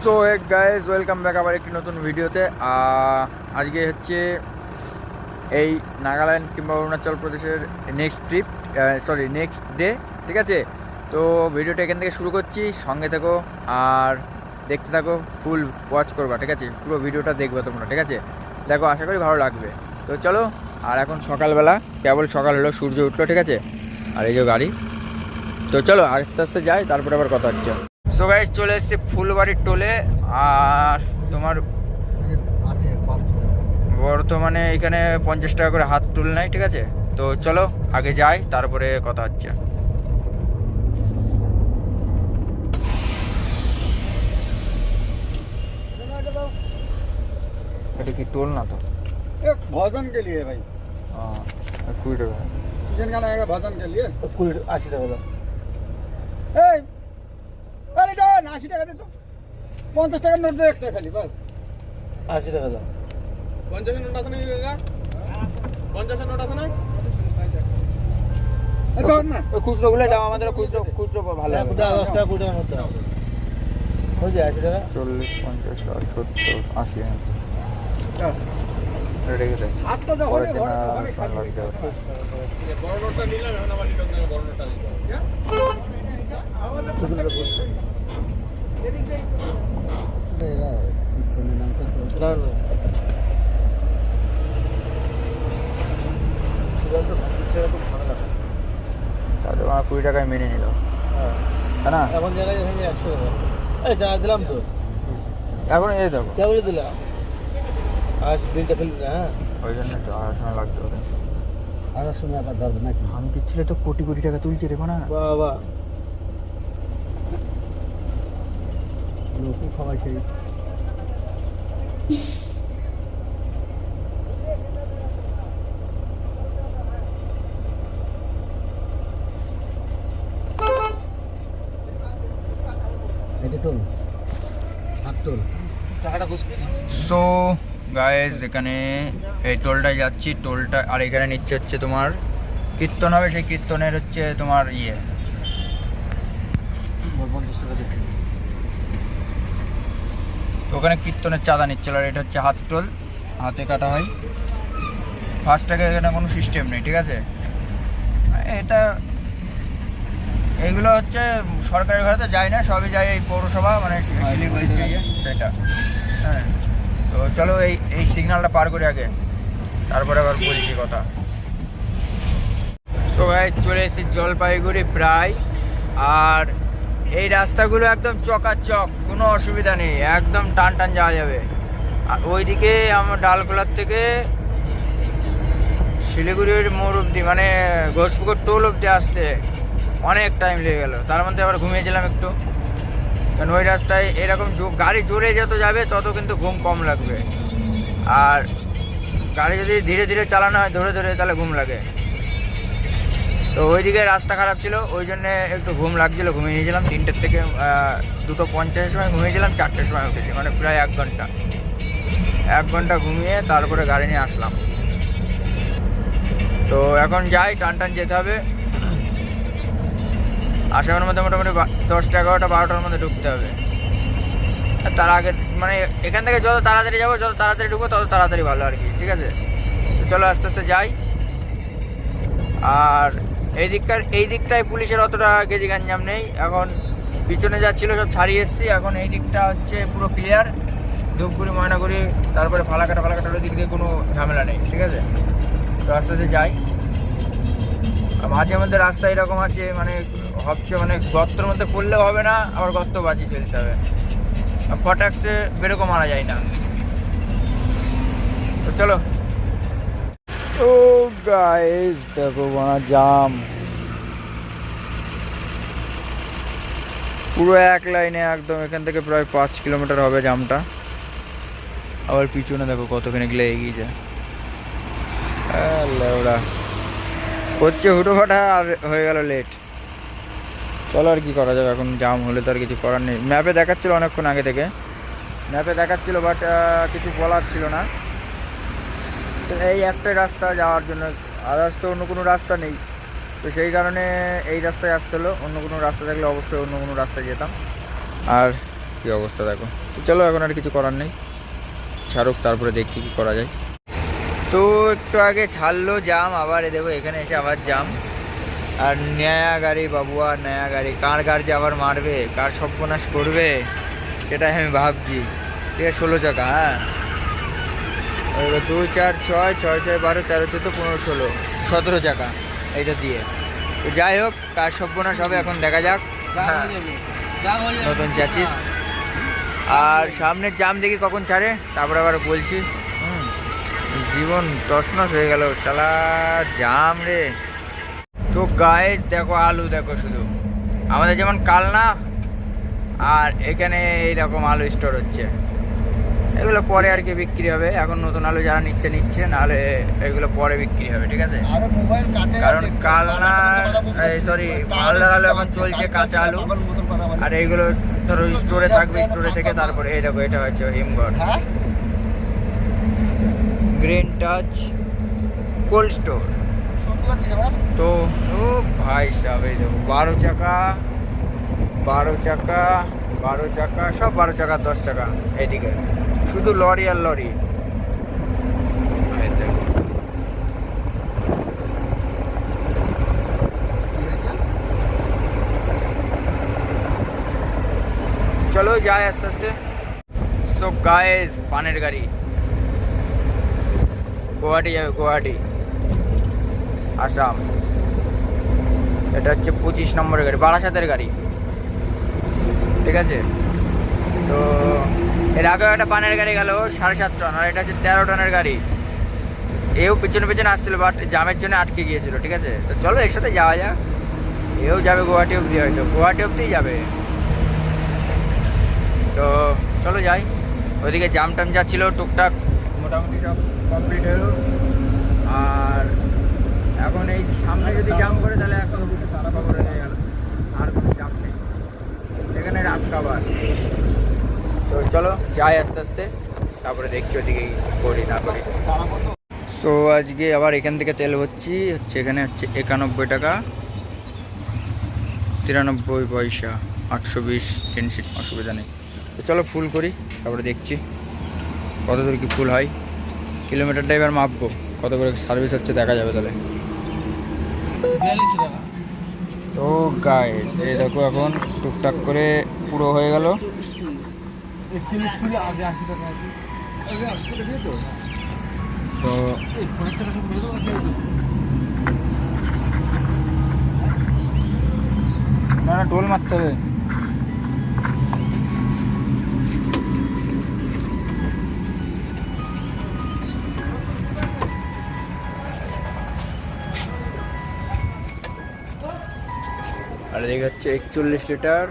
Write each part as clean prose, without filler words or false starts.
So guys welcome back আবার একটি নতুন ভিডিওতে। আজকে হচ্ছে এই নাগাল্যান্ড কিংবা অরুণাচল প্রদেশের নেক্সট ডে, ঠিক আছে। তো ভিডিওটা এখান থেকে শুরু করছি, সঙ্গে থাকো আর দেখতে থাকো, ফুল ওয়াচ করবা, ঠিক আছে। পুরো ভিডিওটা দেখবে তোমরা, ঠিক আছে। দেখো, আশা করি ভালো লাগবে। তো চলো, আর এখন সকালবেলা, কেবল সকাল হলো, সূর্য উঠলো, ঠিক আছে। আর এই যে গাড়ি, তো চলো আস্তে আস্তে যাই, তারপরে আবার কথা হচ্ছে। সো গাইস, চলে এসেছি ফুলবাড়ির টোলে। আর তোমার বর্তমানে এখানে 50 টাকা করে হাত টুল নেয়, ঠিক আছে। তো চলো আগে যাই, তারপরে কথা হচ্ছে। এটা কি টোल ना तो एक भजन के लिए भाई। हाँ, 20 টাকা। किशन गाना आएगा भजन के लिए 80 টাকা দাও। এই আরে না 80 টাকা দে তো 50 টাকার নোট দে একটা খালি বাস 80 টাকা দাও। 50 এর নোট আছে না কাকা 50 এর নোট আছে না এই তো না ওই খুচরো গুলো দাও, আমাদের খুচরো ভালো হবে। 10 টাকা 20 টাকা নোট দাও। হয়ে যায় 80 টাকা। 40, 50, 60, 70, 80। চল রেডি করে হাতটা দাও পরের ঘরে দিন ঘরে আর লাগবে। বড় নোটটা নিলাম এখন আমার লিটন থেকে বড় নোটটা নিলাম হ্যাঁ আমাদের পছন্দ করছে না না। তাহলে ওরা 20 টাকায় মেনে নিল, তাই না? এখন জায়গায় 100 টাকা। এই যা দিলাম তো। এখন এই দেখো, কে বলে দিলা? আজ বিলটা ফেলবি না। হ্যাঁ, ওই জন্য একটু আড়াশোনা লাগতো ওদের। আর শুনে আবার ধরবে নাকি? আমি দিচ্ছিলে তো কোটি কোটি টাকা তুলছে রে না। বাবা লোক খাওয়াই সেই এটা টোল হাত টোল টাকাটা বুঝবে। সো গাইজ, এখানে এই টোলটায় যাচ্ছি, টোলটা আর এখানে নিচ্ছে হচ্ছে তোমার কীর্তন হবে, সেই কীর্তনের হচ্ছে তোমার 50 টাকা দিতে। তো ওখানে কীর্তনের চাঁদা নিচ্ছিল, আর এটা হচ্ছে হাত টোল, হাতে কাটা হয়। ফার্স্ট টাকা এখানে কোনো সিস্টেম নেই, ঠিক আছে। এটা এইগুলো হচ্ছে সরকারি ঘরে তো যায় না, সবই যায় এই পৌরসভা, মানে শিলিগুড়ি সেটা। হ্যাঁ, তো চলো এই সিগন্যালটা পার করি আগে, তারপরে আবার বলছি কথা। তো গাইস, চলে এসেছি জলপাইগুড়ি প্রায়। আর এই রাস্তাগুলো একদম চকাচক, কোনো অসুবিধা নেই, একদম টান টান যাওয়া যাবে। আর ওইদিকে আমার ডালখোলার থেকে শিলিগুড়ির মোড় অব্দি, মানে ঘোষপুকুর টোল অব্দি আসতে অনেক টাইম লেগে গেল। তার মধ্যে আবার ঘুমিয়েছিলাম একটু, কারণ ওই রাস্তায় এরকম গাড়ি জোরে যত যাবে তত কিন্তু ঘুম কম লাগবে। আর গাড়ি যদি ধীরে ধীরে চালানো হয় ধরে ধরে, তাহলে ঘুম লাগে। তো ওইদিকে রাস্তা খারাপ ছিল, ওই জন্যে একটু ঘুম লাগছিলো, ঘুমিয়ে নিয়েছিলাম। 3টের থেকে 2:50 সময় ঘুমিয়েছিলাম, 4টের সময় উঠেছি, মানে প্রায় 1 ঘন্টা ঘুমিয়ে তারপরে গাড়ি নিয়ে আসলাম। তো এখন যাই, টান টান যেতে হবে। আসামের মধ্যে মোটামুটি 10টা 11টা 12টার মধ্যে ঢুকতে হবে। আর তার আগে মানে এখান থেকে যত তাড়াতাড়ি যাবো, যত তাড়াতাড়ি ঢুকবো তত তাড়াতাড়ি ভালো আর কি, ঠিক আছে। তো চলো আস্তে আস্তে যাই। আর এই দিকটায় পুলিশের অতটা গেজি গাঞ্জাম নেই। এখন পিছনে যা ছিল সব ছাড়িয়ে এসেছি, এখন এই দিকটা হচ্ছে পুরো ক্লিয়ার। ধূপগুড়ি, ময়নাগুড়ি, তারপরে ফালাকাটার ওই দিক দিয়ে কোনো ঝামেলা নেই, ঠিক আছে। তো আস্তে আস্তে যাই। আর মাঝে মধ্যে রাস্তা এরকম আছে, মানে ভাবছে মানে গর্তের মধ্যে পড়লেও হবে না, আবার গর্ত বাঁচিয়ে চলতে হবে। আর ফটাক্সে বেরোকো মারা যায় না। তো চলো। ও গাইস, দেখো জাম পুরো এক লাইনে একদম, এখান থেকে প্রায় 5 কিলোমিটার হবে জামটা। আবার পিছনে দেখো কতখানি এগিয়ে যায়। ওরা হচ্ছে হুটোফাটা, আর হয়ে গেল লেট। চলো, আর কি করা যাবে, এখন জাম হলে তো আর কিছু করার নেই। ম্যাপে দেখাচ্ছিল অনেকক্ষণ আগে থেকে, ম্যাপে দেখাচ্ছিল, বাট কিছু বলার ছিল না। তো এই একটাই রাস্তা যাওয়ার জন্য, আদার্স তো অন্য কোনো রাস্তা নেই। তো সেই কারণে এই রাস্তায় আসতে হলো। অন্য কোনো রাস্তা থাকলে অবশ্যই অন্য কোনো রাস্তায় যেতাম। আর কী অবস্থা দেখো। তো চলো এখন আর কিছু করার নেই, ছাড়ুক, তারপরে দেখছি কী করা যায়। তো একটু আগে ছাড়লো জাম, আবার এ দেখো এখানে এসে আবার জাম। আর নয়া গাড়ি বাবুয়া, নয়া গাড়ি, কার কার যে আবার মারবে, কার সর্বনাশ করবে সেটাই আমি ভাবছি। ঠিক আছে, 16 চাকা, হ্যাঁ 2 4 6 6 6 12 13 14 15 16 17 চাকা এইটা দিয়ে। তো যাই হোক, কার সর্বনাশ হবে এখন দেখা যাক। নতুন চ্যাচিস, আর সামনের জাম দেখি কখন ছাড়ে, তারপরে আবার বলছি। জীবন তছনছ হয়ে গেল শালা জাম রে। তো গাইস দেখো আলু দেখো, শুধু আমাদের যেমন কালনা, আর এখানে এইরকম আলু স্টোর হচ্ছে। এগুলো পরে আর কি বিক্রি হবে, এখন নতুন আলু যারা নিচ্ছে, নাহলে এগুলো পরে বিক্রি হবে, ঠিক আছে। কারণ কালনা সরি মালদার আলু এখন চলছে কাঁচা আলু, আর এইগুলো ধরো স্টোরে থাকবে, স্টোরে থেকে তারপরে এই দেখো এটা হচ্ছে হিমঘর, গ্রিন টাচ কোল্ড স্টোর। তো ও ভাই সাহেব এই দেখো 12 চাকা 12 চাকা 12 চাকা, সব 12 চাকা 10 চাকা, এইদিকে শুধু লরি আর লরি। দেখো চলো যাই আস্তে আস্তে। সো গাইস পানের গাড়ি গুয়াহাটি যাবে, গুয়াহাটি আসাম। এটা হচ্ছে 25 নম্বরের গাড়ি, বারাসাতের গাড়ি, ঠিক আছে। তো এর আগেও একটা পানের গাড়ি গেল 7.5 টন, আর এটা হচ্ছে 13 টনের গাড়ি। এও পেছনে পেছনে আসছিল, বাট জামের জন্য আটকে গিয়েছিল, ঠিক আছে। তো চলো এর সাথে যাওয়া যাক, এও যাবে গুয়াহাটি অবধি, হয়তো গুয়াহাটি অবধিই যাবে। তো চলো যাই। ওইদিকে জাম টাম যা ছিল টুকটাক মোটামুটি সব কমপ্লিট হলো। আর এখন এই সামনে যদি জাম করে তাহলে এখন তারা খবর হয়ে গেল, আর কোনো জাম নেই, এখানে রাত খাবার। তো চলো যাই আস্তে আস্তে, তারপরে দেখছি ওদিকে করি না করি। সো আজকে আবার এখান থেকে তেল হচ্ছে এখানে হচ্ছে 91 টাকা 93 পয়সা, 820 টেনশন, অসুবিধা নেই। তো চলো ফুল করি, তারপরে দেখছি কত দূর কি ফুল হয়। কিলোমিটারটা এবার মাপবো, কত করে সার্ভিস হচ্ছে দেখা যাবে তাহলে। তো গাইস এই দেখো এখন টুকটাক করে পুরো হয়ে গেল। তো না না টোল মারতে হবে। আর দেখে হচ্ছে 41 লিটার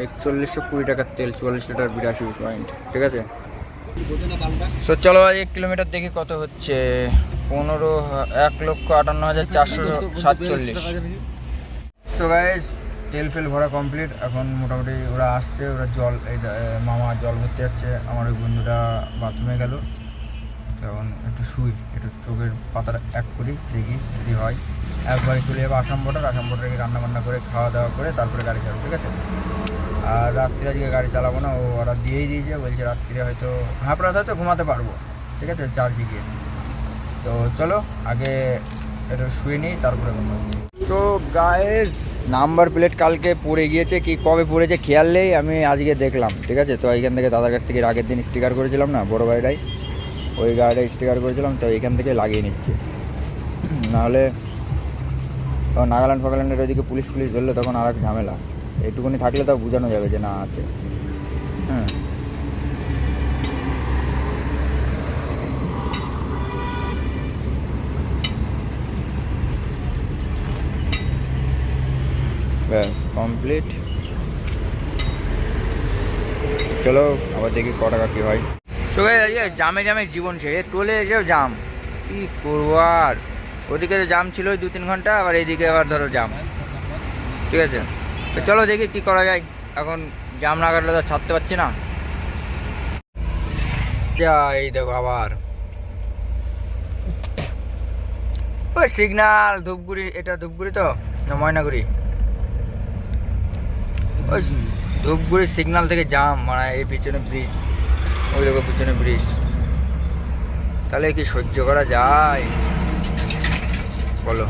4120 টাকার তেল, 44 লিটার 82 পয়েন্ট, ঠিক আছে। সো চলো আজ 1 কিলোমিটার দেখি কত হচ্ছে। 1,58,447। তো গাইস তেল ফেল ভরা কমপ্লিট, এখন মোটামুটি ওরা আসছে, ওরা জল এই মামা জল ভরতে যাচ্ছে, আমার ওই বন্ধুটা বাথরুমে গেল। এখন একটু শুই, একটু চোখের পাতাটা এক করি, দেখি যদি হয়। একবারে চলে যাবো আসাম বর্ডার রান্না বান্না করে খাওয়া দাওয়া করে তারপরে গাড়ি চালাবো, ঠিক আছে। আর রাত্রিরে আজকে গাড়ি চালাবো না, ও অর্ডার দিয়েই দিয়েছে, বলছে রাত্রিরে হয়তো রাত হয়তো ঘুমাতে পারবো, ঠিক আছে, চার্জে গিয়ে। তো চলো আগে একটু শুয়ে নিই, তারপরে ঘুমাচ্ছি। তো গাইস নাম্বার প্লেট কালকে পড়ে গিয়েছে, কি কবে পড়েছে খেয়াল নেই, আমি আজকে দেখলাম, ঠিক আছে। তো এইখান থেকে দাদার কাছ থেকে আগের দিন স্টিকার করেছিলাম না বড় গাড়িটাই, ওই গাড়িটাই স্টিকার করেছিলাম, তো এইখান থেকে লাগিয়ে নিচ্ছে। নাহলে তখন নাগাল্যান্ড ফাগাল্যান্ডের ওইদিকে পুলিশ ধরলে তখন আর এক ঝামেলা। এইটুকুনি থাকলে তাও বোঝানো যাবে যে না আছে। হ্যাঁ ব্যাস কমপ্লিট। চলো আবার দেখি ক টাকা কী হয়। সবাই জামে জামে জীবন সে টোলে এসেও জাম, কী করবো আর। ওদিকে জাম ছিল 2-3 ঘন্টা, আবার এইদিকে আবার ধরো জাম, ঠিক আছে। তো চলো দেখি কী করা যায়, এখন জাম না কাটলে তো ছাড়তে পারছি না। এই দেখো আবার ওই সিগনাল ধূপগুড়ি, এটা ধূপগুড়ি তো না ময়নাগুড়ি, ওই ধূপগুড়ি সিগন্যাল থেকে জাম, মানে এই পিছনে ব্রিজ, ওই দেখো পিছনে ব্রিজ, তাহলে কি সহ্য করা যায় বলো?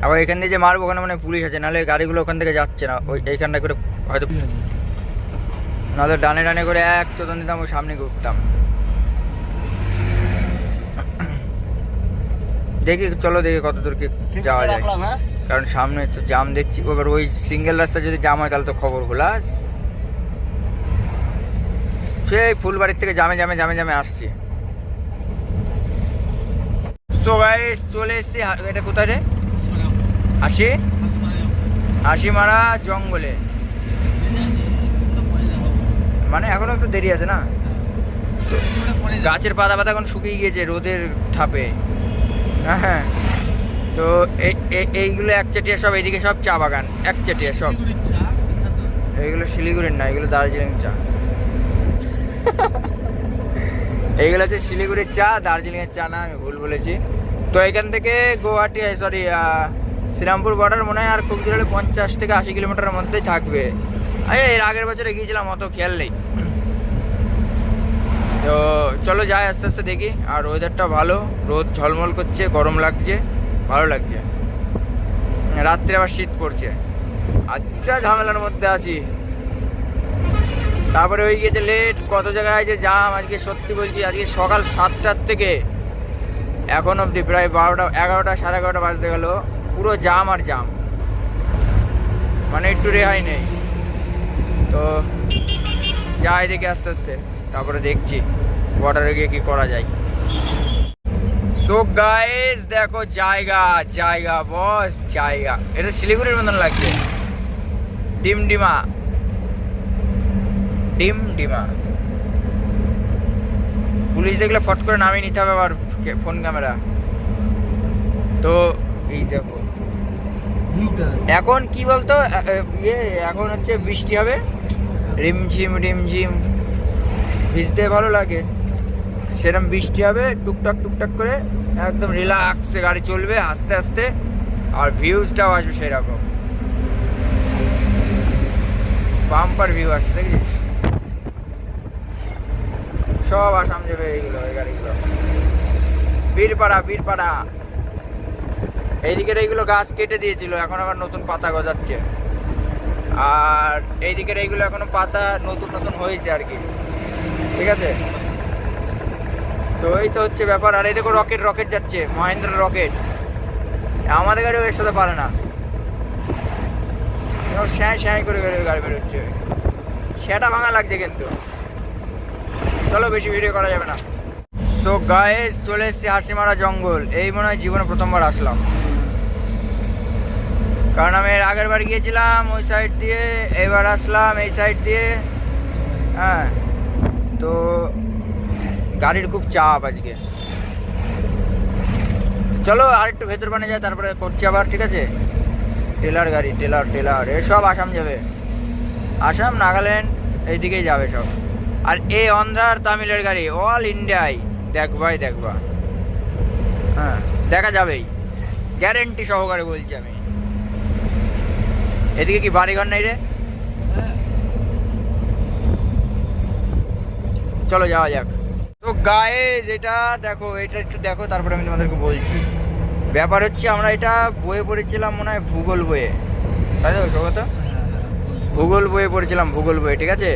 আবার এখান দিয়ে যে মারবো ওখানে মানে পুলিশ আছে, নাহলে গাড়িগুলো ওখান থেকে যাচ্ছে না, ওই এইখানটা করে হয়তো, নাহলে ডানে ডানে করে এক চোদন দিতাম, ওই সামনে ঘুরতাম। দেখি চলো দেখি কত দূর কি যাওয়া যায়, কারণ সামনে তো জাম দেখছি। এবার ওই সিঙ্গেল রাস্তা যদি জাম হয় তাহলে তো খবর খোলা। সেই ফুলবাড়ির থেকে জামে জামে জামে জামে আসছি। তো গাইস চলে এসছি, এটা কোথায় রে? হাসিমারা জঙ্গলে, মানে এখনো একটু দেরি আছে না, গাছের পাতা পাতা এখন শুকিয়ে গিয়েছে রোদের ঠাপে। হ্যাঁ, তো এইগুলো একচেটিয়া সব, এইদিকে সব চা বাগান একচেটিয়া সব। এইগুলো শিলিগুড়ির না, এগুলো দার্জিলিং চা। এইগুলো হচ্ছে শিলিগুড়ির চা, দার্জিলিংয়ের চা না, আমি ভুল বলেছি। তো এখান থেকে গুয়াহাটি, সরি শ্রীরামপুর বর্ডার মনে হয় আর খুব জোরে 50 থেকে 80 কিলোমিটারের মধ্যেই থাকবে। এর আগের বছরে গিয়েছিলাম, অত খেয়াল নেই। তো চলো যাই আস্তে আস্তে দেখি। আর ওয়েদারটা ভালো, রোদ ঝলমল করছে, গরম লাগছে, ভালো লাগছে। রাত্রে আবার শীত পড়ছে, আচ্ছা ঝামেলার মধ্যে আছি। তারপরে হয়ে গিয়েছে লেট, কত জায়গায় যে জাম আজকে, সত্যি বলছি আজকে সকাল 7টার থেকে এখন অবধি প্রায় 12টা 11টা 11:30 বাজতে গেল, পুরো জাম আর জাম, মানে একটু রেহাই নেই। তো যাই দেখি আস্তে আস্তে, তারপরে দেখছি বর্ডারে গিয়ে কি করা যায়। সো গাইস দেখো জায়গা জায়গা বস জায়গা, এটা শিলিগুড়ির মতন লাগছে, ডিমডিমা ডিমডিমা। পুলিশ দেখলে ফট করে নামিয়ে নিতে হবে আবার ফোন ক্যামেরা। তো এই দেখো এখন কি বলতো, এখন হচ্ছে বৃষ্টি হবে, রিমঝিম রিমঝিম, ভিজতে ভালো লাগে, সেরকম বৃষ্টি হবে, টুকটাক টুকটাক করে একদম রিল্যাক্সে গাড়ি চলবে আস্তে আস্তে, আর ভিউজটাও আসবে সেরকম, বাম্পার ভিউ আসছে দেখছিস, সব আসাম যাবে এইগুলো, এই গাড়িগুলো। বীরপাড়া বীরপাড়া, এইদিকের এইগুলো গাছ কেটে দিয়েছিল, এখন আবার নতুন পাতা গজাচ্ছে, আর এইদিকের এইগুলো এখনো পাতা নতুন নতুন হয়েছে আর কি, ঠিক আছে। তো এই তো হচ্ছে ব্যাপার। আর এই দেখো রকেট রকেট যাচ্ছে, মহেন্দ্র রকেট, আমাদের গাড়িও এর সাথে পারে না, শ্যাঁ শ্যাঁ করে গাড়ি বেরোচ্ছে, সেটা ভাঙা লাগছে কিন্তু। চলো বেশি ভিডিও করা যাবে না। সো গাইস চলে এসেছি হাসিমারা জঙ্গল, এই মনে হয় জীবনে প্রথমবার আসলাম, কারণ আমি এর আগের বার গিয়েছিলাম ওই সাইড দিয়ে, এবার আসলাম এই সাইড দিয়ে। হ্যাঁ, তো গাড়ির খুব চাপ আজকে। চলো আর একটু ভেতর বানিয়ে যায়, তারপরে করছি আবার, ঠিক আছে। টেলার গাড়ি, টেলার টেলার এসব আসাম যাবে, আসাম নাগাল্যান্ড এইদিকেই যাবে সব। আর এই অন্ধ্র আর তামিলের গাড়ি অল ইন্ডিয়ায় দেখবাই দেখবা, হ্যাঁ দেখা যাবেই, গ্যারেন্টি সহকারে বলছি আমি। এদিকে কি বাড়িঘর নেই রে? চলো যাওয়া যাক। তো গাইস এটা দেখো, এটা একটু দেখো, তারপরে আমি তোমাদেরকে বলছি। ব্যাপার হচ্ছে আমরা এটা বইয়ে পড়েছিলাম মনে হয় ভূগোল বইয়ে, তাই তো সৌগত? ভূগোল বইয়ে পড়েছিলাম, ভূগোল বইয়ে, ঠিক আছে।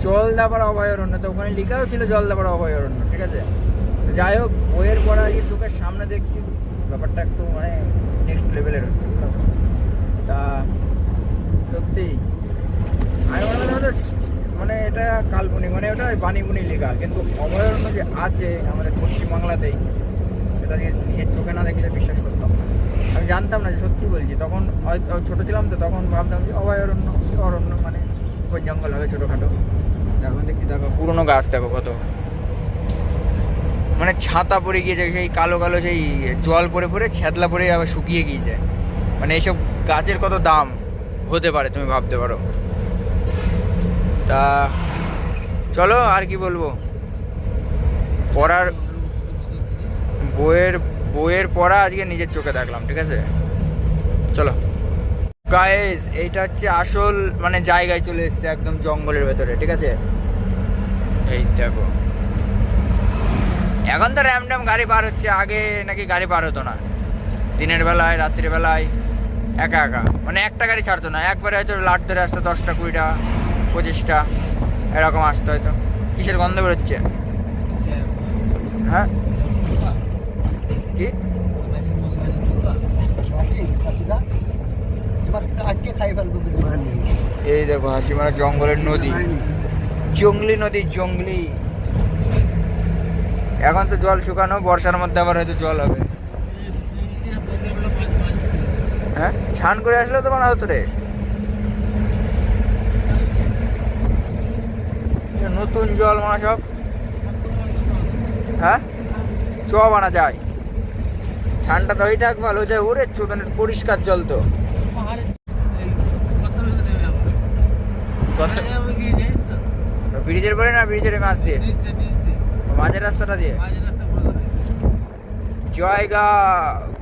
জলদাপাড়া অভয়ারণ্য, তো ওখানে লেখাও ছিল জলদাপাড়া অভয়ারণ্য, ঠিক আছে। যাই হোক, বইয়ের পড়া আজকে চোখের সামনে দেখছি, ব্যাপারটা একটু মানে নেক্সট লেভেলের হচ্ছে, তা সত্যি আমি মনে হয় মানে এটা কাল্পনিক, মানে ওটা বাণীবুনি লেখা, কিন্তু অভয়ারণ্য যে আছে আমাদের পশ্চিমবাংলাতেই, সেটা নিজের চোখে না দেখলে বিশ্বাস করতাম না। আমি জানতাম না, যে সত্যি বলছি, তখন হয়তো ছোটো ছিলাম তো, তখন ভাবতাম যে অভয়ারণ্য অরণ্য মানে ওই জঙ্গল হবে ছোটোখাটো। এখন দেখছি দেখো পুরোনো গাছ দেখো কত, মানে ছাতা পড়ে গিয়েছে, সেই কালো কালো সেই জল পড়ে পড়ে ছ্যাদলা পড়ে আবার শুকিয়ে গিয়েছে, মানে এইসব গাছের কত দাম হতে পারে তুমি ভাবতে পারো। তা চলো আর কি বলবো, পড়ার বইয়ের পড়া আজকে নিজের চোখে দেখলাম, ঠিক আছে। চলো। গাইস এইটা হচ্ছে আসল মানে জায়গায় চলে এসেছে, একদম জঙ্গলের ভেতরে, ঠিক আছে। এই দেখো এখন তো র্যামড্যাম গাড়ি পার হচ্ছে, আগে নাকি গাড়ি পার হতো না, দিনের বেলায় রাত্রির বেলায় একা একা, মানে একটা গাড়ি ছাড়তো না, একবারে হয়তো লাট ধরে আসতো 10টা 20টা 25টা এরকম আসতো হয়তো। কিসের গন্ধ বেরোচ্ছে? হ্যাঁ কি এই দেখো হাসিমারা জঙ্গলের নদী, জঙ্গলি নদী, জঙ্গলি। এখন তো জল শুকানো, বর্ষার মধ্যে আবার হয়তো জল হবে। হ্যাঁ ছান করে আসলেও তো বানা হতো রে, নতুন জল মানা সব। হ্যাঁ চ বানা যায়, ছানটা তো ওই থাক ভালো যায়, ওরে মানে পরিষ্কার জল তো। ব্রিজের পরে না, ব্রিজের মাছ দিয়ে, মাঝের রাস্তাটা দিয়ে। জয়গা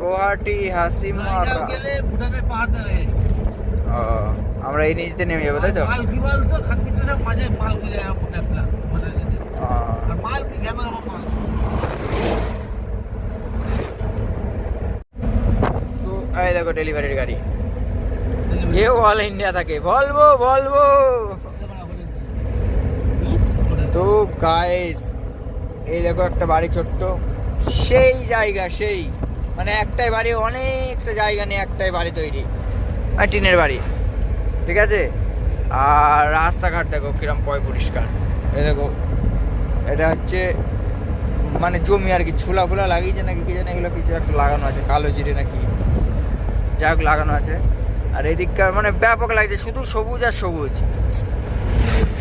গুয়াহাটি হাসিমারা। ও আমরা এই নিচ দিয়ে নেমে যাবো তাই তো? এই দেখো ডেলিভারির গাড়ি, এ অল ইন্ডিয়া থাকে, বলবো বলবো। তো গাইস এই দেখো একটা বাড়ি ছোট্ট, সেই জায়গা, সেই মানে একটাই বাড়ি, অনেকটা জায়গা নিয়ে একটাই বাড়ি তৈরি, আর টিনের বাড়ি, ঠিক আছে। আর রাস্তাঘাট দেখো কিরম পরিষ্কার। এই দেখো এটা হচ্ছে মানে জমি আর কি, ছোলা ফোলা লাগিয়েছে নাকি কি জানি, এগুলো কিছু একটা লাগানো আছে, কালো জিরে নাকি যাই হোক লাগানো আছে। আর এদিককার মানে ব্যাপক লাগছে, শুধু সবুজ আর সবুজ,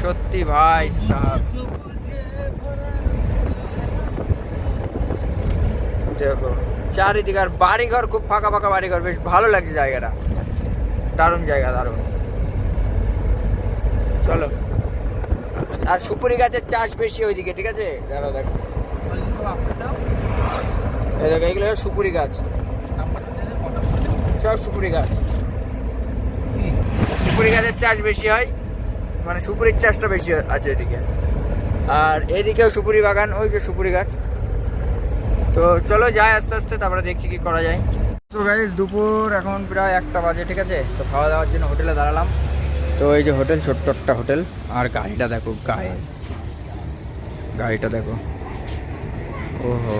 সত্যি ভাই সাহেব। দেখো চারিদিকে আর বাড়িঘর, খুব ফাঁকা ফাঁকা বাড়িঘর, বেশ ভালো লাগছে জায়গাটা, দারুণ জায়গা, দারুণ। চলো, আর সুপুরি গাছের চাষ বেশি ওইদিকে, ঠিক আছে। দেখো দেখো এই দেখো এইগুলো সুপুরি গাছ, সব সুপুরি গাছ, সুপুরি গাছের চাষ বেশি হয়, মানে সুপুরির চাষটা বেশি আছে এদিকে। আর এদিকেও সুপুরি বাগান, ওই যে সুপুরি গাছ। তো চলো যাই আস্তে আস্তে, তারপরে দেখছি কি করা যায়। তো গাইস দুপুর এখন প্রায় 1টা বাজে, ঠিক আছে। তো খাওয়া দাওয়ার জন্য হোটেলে দাঁড়ালাম। তো এই যে হোটেল, ছোট্ট একটা হোটেল। আর গাড়িটা দেখো গাইস, গাড়িটা দেখো, ওহো।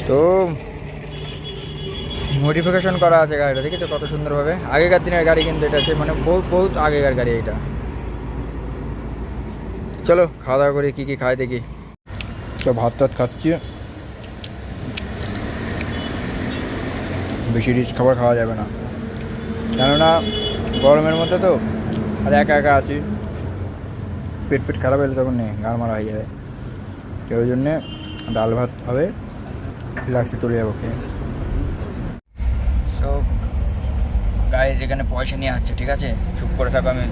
তো মডিফিকেশন করা আছে গাড়িটা, দেখেছো কত সুন্দরভাবে, আগেকার দিনের গাড়ি কিন্তু এটা আছে, মানে বহুত বহুত আগেকার গাড়ি এটা। চলো খাওয়া দাওয়া করি, কী কী খাই দেখি। তো ভাত টাত খাচ্ছি, বেশি রিচ খাবার খাওয়া যাবে না, কেননা গরমের মধ্যে তো, আর একা একা আছি, পেট খারাপ হলে তখন নেই, গাড় মারা হয়ে যাবে। তো ওই জন্যে ডাল ভাত হবে, রিল্যাক্সে চলে যাবো খেয়ে। সো গাইজ এখানে পয়সা নিয়ে হচ্ছে, ঠিক আছে, চুপ করে থাকো, আমি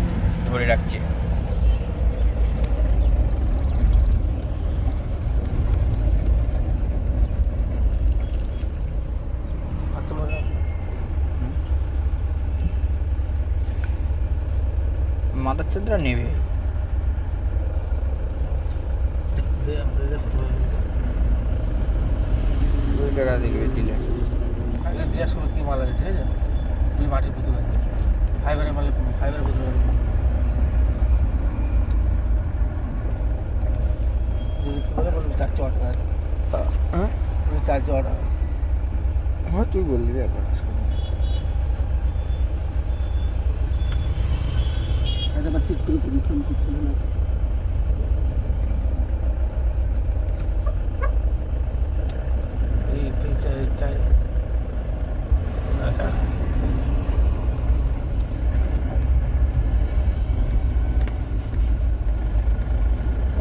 ধরে রাখছি। মাথার চোদ্রা নেবে, টাকা দিলে দিলে জিজ্ঞাসা করো কি মাল আছে, ঠিক আছে। তুই মাটির পুতুল আছে, ফাইবারের মালে, ফাইবারের পুতুল আছে। যদি কি বলে বলবি 400 টাকা আছে, হ্যাঁ 400 টাকা। হ্যাঁ তুই বলবি একবার, ঠিক করে ফোন করছিল না। এই চাই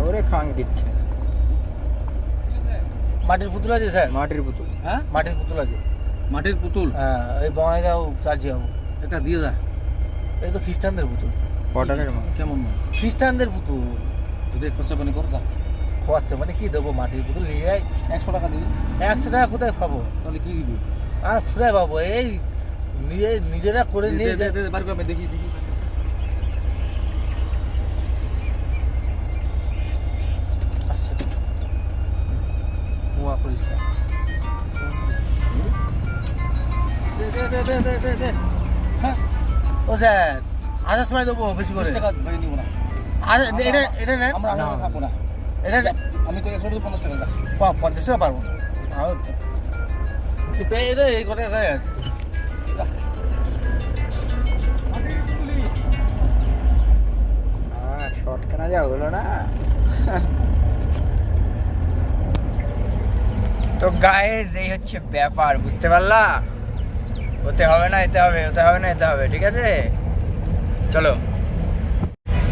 ওরে খাং দিচ্ছে। মাটির পুতুল আছে স্যার, মাটির পুতুল, হ্যাঁ মাটির পুতুল আছে, মাটির পুতুল, হ্যাঁ এই বঙ্গাইগাঁও চার্জি হবো। একটা দিয়ে দা। এই তো খ্রিস্টানদের পুতুল, কটাকার মা কেমন না খ্রিস্টানদের পুতুল। যদি খরচা পানি করো তা খোয়াচ্ছে মানে কি দেবো, মাটির পুতুল নিয়ে যাই। 100 টাকা দিবি, 100 টাকা কোথায় পাবো, তাহলে কি দিবি? আর কোথায় পাবো, এই নিজেরা করে নিয়ে বার করে দেখি দেখি আসছে মুয়া করিস না হ্যাঁ ও স্যার আসার সময় দেবো বেশি করে টাকা ধরে নিব না এটা এটা নেন আমরা থাকবো না এটা আমি তো 150 টাকা 50 টাকা পারবো এটা এই করে শর্ট কেনা যা হলো না। তো গাইস এই হচ্ছে ব্যাপার, বুঝতে পারলা? ওতে হবে না এতে হবে, ওতে হবে না এতে হবে, ঠিক আছে? চলো।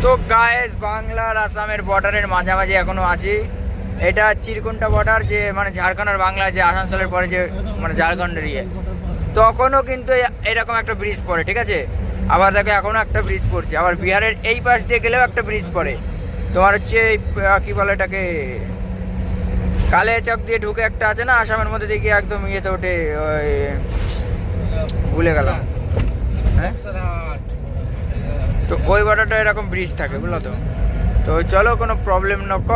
তো গাইস বাংলার আসামের বর্ডারের মাঝামাঝি এখনো আছি। এটা চিরকুন্টা বর্ডার, যে মানে ঝাড়খণ্ড আর বাংলা, যে আসানসোলের পরে যে মানে ঝাড়খণ্ডের ইয়ে, তখনও কিন্তু এরকম একটা ব্রিজ পড়ে, ঠিক আছে? আবার দেখো এখনও একটা ব্রিজ পড়ছে, আবার বিহারের এই পাশ দিয়ে গেলেও একটা ব্রিজ পড়ে। তোমার হচ্ছে কি বলে এটাকে, কালিয়াচক দিয়ে ঢুকে একটা আছে না আসামের মধ্যে, দেখি একদম ইয়েতে ওঠে, ওই ভুলে গেলাম, হ্যাঁ। তো ওই বর্ডারটা এরকম ব্রিজ থাকে, বুঝলো তো? তো চলো, কোনো প্রবলেম নক,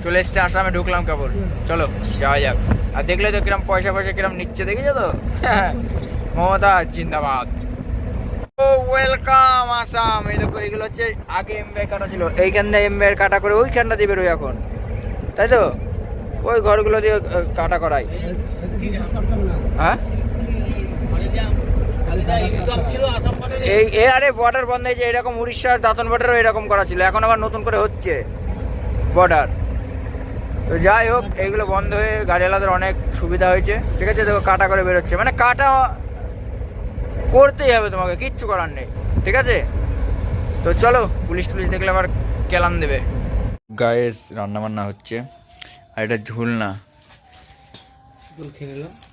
চলে এসছে আসামে, ঢুকলাম কেবল, চলো যাওয়া যাক। আর দেখলে তো কিরম পয়সা কিরম নিচ্ছে, দেখেছো তো? মমতা জিন্দাবাদ। ও ওয়েলকাম আসাম। এই দেখো এইগুলো হচ্ছে আগে এমবিআই কাটা ছিল, এইখান দিয়ে এমবিআই কাটা করে ওইখানটা দিয়ে বেরোয় এখন, তাই তো? ওই ঘরগুলো দিয়ে কাটা করাই, হ্যাঁ। এই আরে বর্ডার বন্ধ হয়েছে, এরকম উড়িষ্যার দাঁতন বর্ডারও এরকম করা ছিল, এখন আবার নতুন করে হচ্ছে বর্ডার। তো যাই হোক, এইগুলো বন্ধ হয়ে গাড়িওয়ালাদের অনেক সুবিধা হয়েছে, ঠিক আছে? দেখো কাটা করে বেরোচ্ছে, মানে কাটা করতেই হবে তোমাকে, কিচ্ছু করার নেই, ঠিক আছে? তো চলো, পুলিশ দেখলে আবার কেলান দেবে। গায়ে রান্না বান্না হচ্ছে, আর এটা ঝুল না।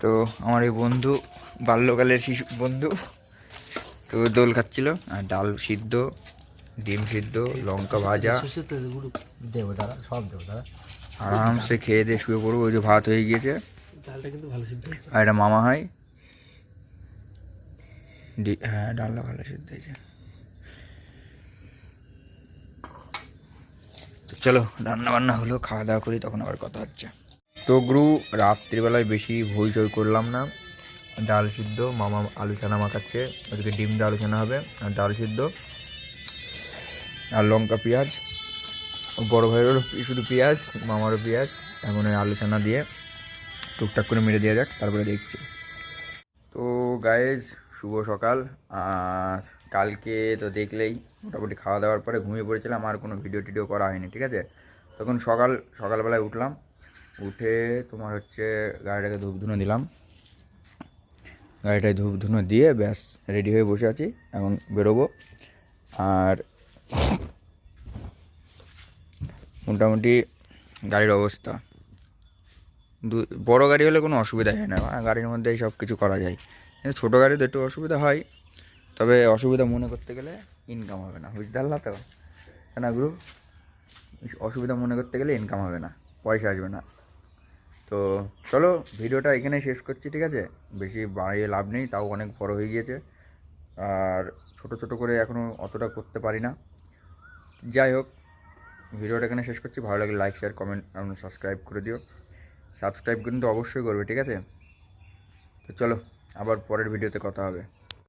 তো আমার এই বন্ধু, বাল্যকালের শিশু বন্ধু, তো দোল খাচ্ছিল, আর ডাল সিদ্ধ, ডিম সিদ্ধ, লঙ্কা ভাজা, দেবো দাদা, সব দেবো দাদা। আরামসে খেয়ে দিয়ে শুয়ে পড়বো। ওই যে ভাত হয়ে গিয়েছে, ডালটা কিন্তু ভালো সিদ্ধ হয়েছে। আর এটা মামা হয়, হ্যাঁ ডালটা ভালো সিদ্ধ হয়েছে। তো চলো, রান্না বান্না হলো, খাওয়া দাওয়া করি, তখন আবার কথা হচ্ছে। তো গুরু, রাত্রিবেলায় বেশি হইচই করলাম না। ডাল সিদ্ধ, মামা আলু ছানা মাখাচ্ছে, ওদিকে ডিম দিয়ে আলু ছানা হবে, আর ডাল সিদ্ধ, আর লঙ্কা পেঁয়াজ, বড়ো ভাইয়েরও শুধু পেঁয়াজ, মামারও পেঁয়াজ। এখন ওই আলু ছানা দিয়ে টুকটাক করে মেরে দেওয়া যাক, তারপরে দেখছি। তো গাইজ, শুভ সকাল। আর কালকে তো দেখলেই মোটামুটি খাওয়া দাওয়ার পরে ঘুমিয়ে পড়েছিলাম, আর কোনো ভিডিও করা হয়নি, ঠিক আছে? তখন সকালবেলায় উঠলাম, উঠে তোমার হচ্ছে গাড়িটাকে ধূপ ধুনো দিলাম, গাড়িটায় ধূপ ধুনো দিয়ে ব্যাস রেডি হয়ে বসে আছি, এখন বেরোবো। আর মোটামুটি গাড়ির অবস্থা, বড় গাড়ি হলে কোনো অসুবিধা হয় না, গাড়ির মধ্যেই সব কিছু করা যায়। ছোটো গাড়িতে একটু অসুবিধা হয়, তবে অসুবিধা মনে করতে গেলে ইনকাম হবে না, বুঝতে পারলা তো না গুরু? অসুবিধা মনে করতে গেলে ইনকাম হবে না, পয়সা আসবে না। তো চলো, ভিডিওটা এখানেই শেষ করছি, ঠিক আছে? বেশি বাড়িয়ে লাভ নেই, তাও অনেক বড় হয়ে গিয়েছে, আর ছোট করে এখনও অতটা করতে পারি না। যাই হোক, ভিডিওটা এখানে শেষ করছি। ভালো লাগলে লাইক, শেয়ার, কমেন্ট এবং সাবস্ক্রাইব করে দিও। সাবস্ক্রাইব কিন্তু অবশ্যই করবে, ঠিক আছে? তো চলো, আবার পরের ভিডিওতে কথা হবে।